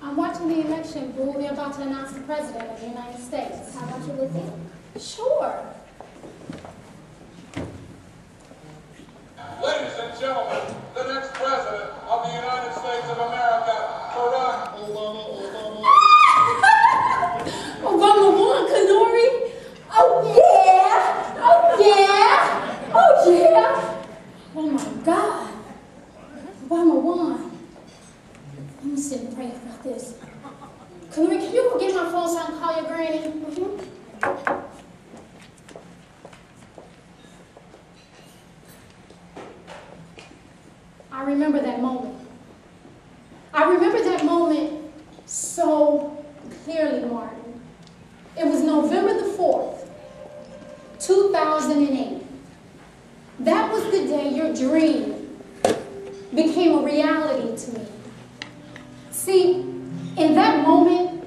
I'm watching the election, Boo. They're about to announce the president of the United States. How about you with me? Sure. Ladies and gentlemen, the next president of the United States of America, Barack Obama won, Lorie. Oh yeah! Oh yeah! Oh yeah! Oh my God! Obama won. Let me sit and pray about this. Lorie, can you go get my phone so I can call your granny? I remember that moment. I remember that moment so clearly, Martin. It was November the 4th, 2008. That was the day your dream became a reality to me. See, in that moment,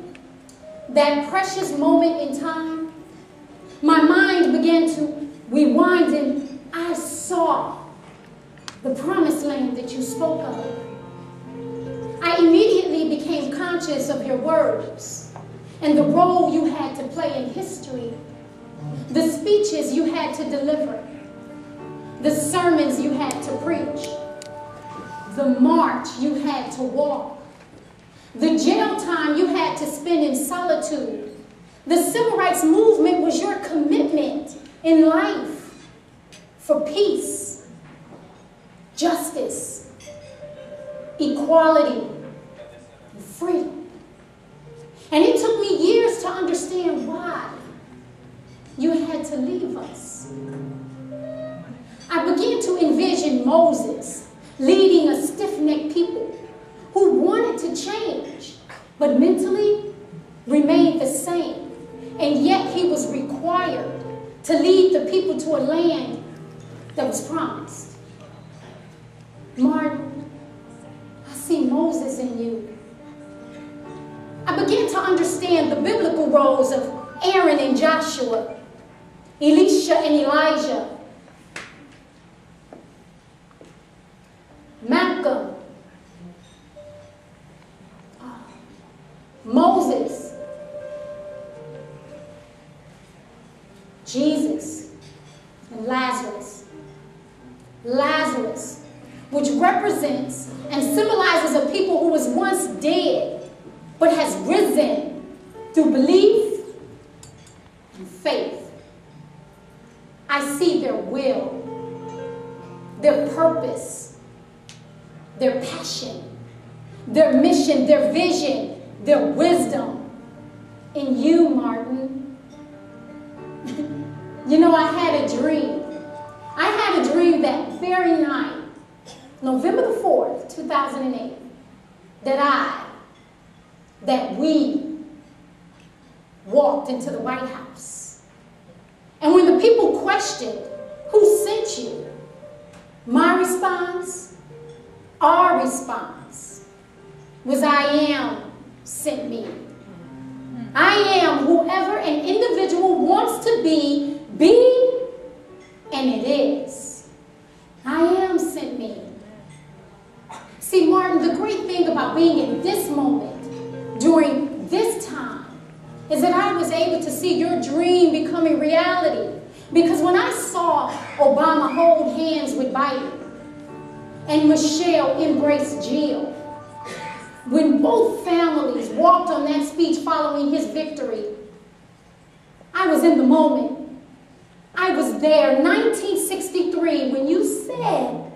that precious moment in time, my mind began to rewind and I saw the promised land that you spoke of. I immediately became conscious of your words and the role you had to play in history, the speeches you had to deliver, the sermons you had to preach, the march you had to walk, the jail time you had to spend in solitude. The civil rights movement was your commitment in life for peace, justice, equality, and freedom. And it took me years to understand why you had to leave us. I began to envision Moses leading a stiff-necked people who wanted to change, but mentally remained the same. And yet he was required to lead the people to a land that was promised. Martin, I see Moses in you. I began to understand the biblical roles of Aaron and Joshua, Elisha and Elijah, Malcolm, Moses, Jesus, and Lazarus. Lazarus, which represents and symbolizes a people who was once dead, but has risen through belief and faith. I see their will, their purpose, their passion, their mission, their vision, their wisdom in you, Martin. You know, I had a dream. I had a dream that very night, November the 4th, 2008, that we walked into the White House. And when the people questioned, who sent you? My response, our response, was I am sent me. I am whoever an individual wants to be, and it is. I am sent me. See, Martin, the great thing about being in this moment, during this time, is that I was able to see your dream becoming reality. Because when I saw Obama hold hands with Biden and Michelle embrace Jill, when both families walked on that speech following his victory, I was in the moment. I was there, 1963, when you said,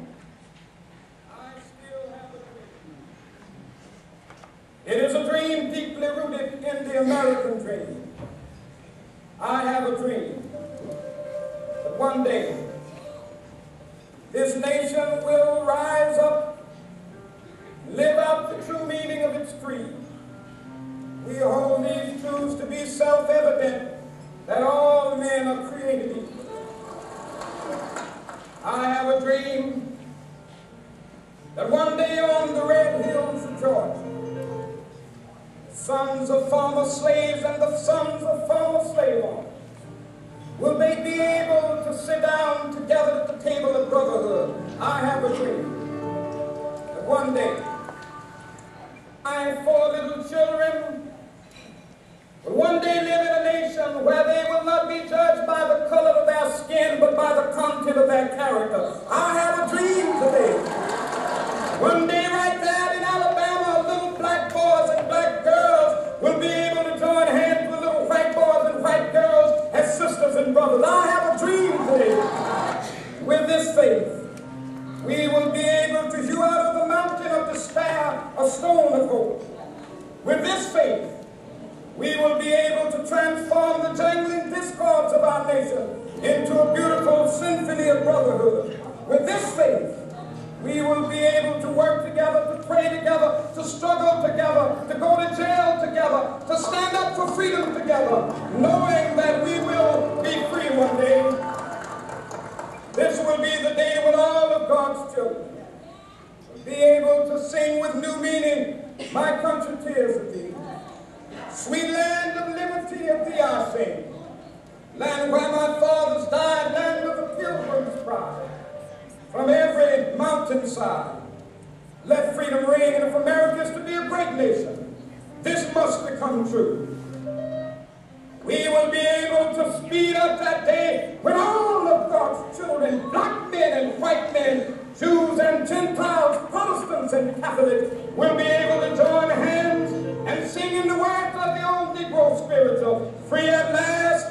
it is a dream deeply rooted in the American dream. I have a dream that one day this nation will rise up, live out the true meaning of its creed. We hold these truths to be self-evident, that all men are created equal. I have a dream that one day on the red hills of Georgia, sons of former slaves and the sons of former slave owners will they be able to sit down together at the table of brotherhood. I have a dream that that one day, my 4 little children will one day live in a nation where they will not be judged by the color of their skin, but by the content of their character. I have a dream today. One day right there in Alabama, little black boys and black girls will be able to join hands with little white boys and white girls as sisters and brothers. I have a dream today. With this faith, we will be able to hew out of the mountain of despair a stone of hope. With this faith, we will be able to transform the jangling discords of our nation into a beautiful symphony of brotherhood. With this faith, we will be able to work together, to pray together, to struggle together, to go to jail together, to stand up for freedom together, knowing that we will be free one day. This will be the day when all of God's children will be able to sing with new meaning, "My country, tears of thee. Sweet land of liberty, of thee I sing. Land where my fathers died, land of the pilgrim's pride. From every mountainside, let freedom ring, and if America is to be a great nation, this must become true. We will be able to speed up that day when all of God's children, black men and white men, Jews and Gentiles, Protestants and Catholics, will be able to join hands and sing in the words of the old Negro spiritual, free at last,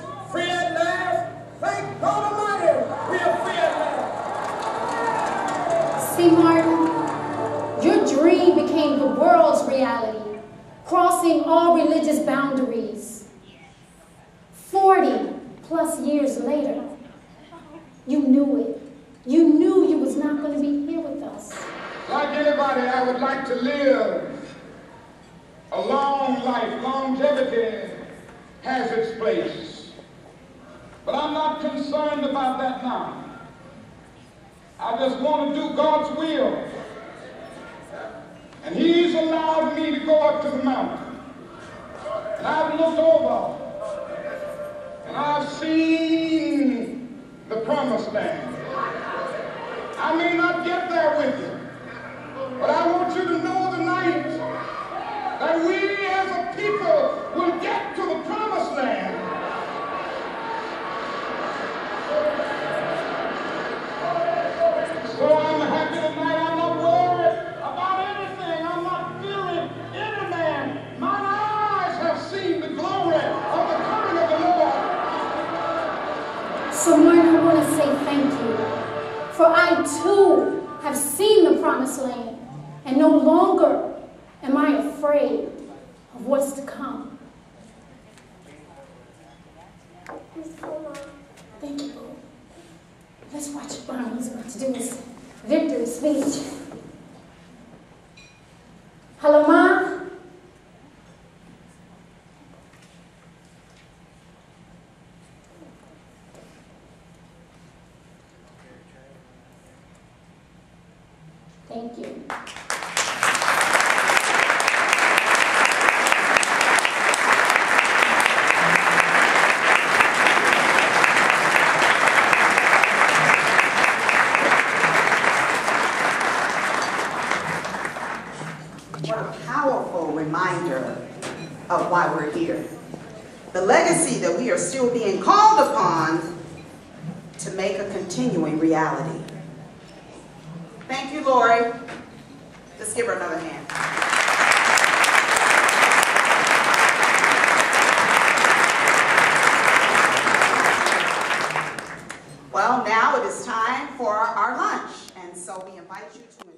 thank God Almighty, we are free at last. See, Martin, your dream became the world's reality, crossing all religious boundaries. 40 plus years later, you knew it. You knew you was not going to be here with us. Like anybody, I would like to live a long life. Longevity has its place. But I'm not concerned about that now. I just want to do God's will. And He's allowed me to go up to the mountain. And I've looked over and I've seen the promised land. I may not get there with you, but I want you to know tonight that we as a people will get to the promised land. So I'm happy tonight. I'm not worried about anything. I'm not fearing any man. Mine eyes have seen the glory of the coming of the Lord. So, Martin, I want to say thank you. For I, too, have seen the promised land, and no longer am I afraid of what's to come. Thank you, Boo. Let's watch what Barney's about to do his victory speech. Hello, Ma? Thank you. What a powerful reminder of why we're here. The legacy that we are still being called upon to make a continuing reality. Thank you, Lorie. Let's give her another hand. Well, now it is time for our lunch, and so we invite you to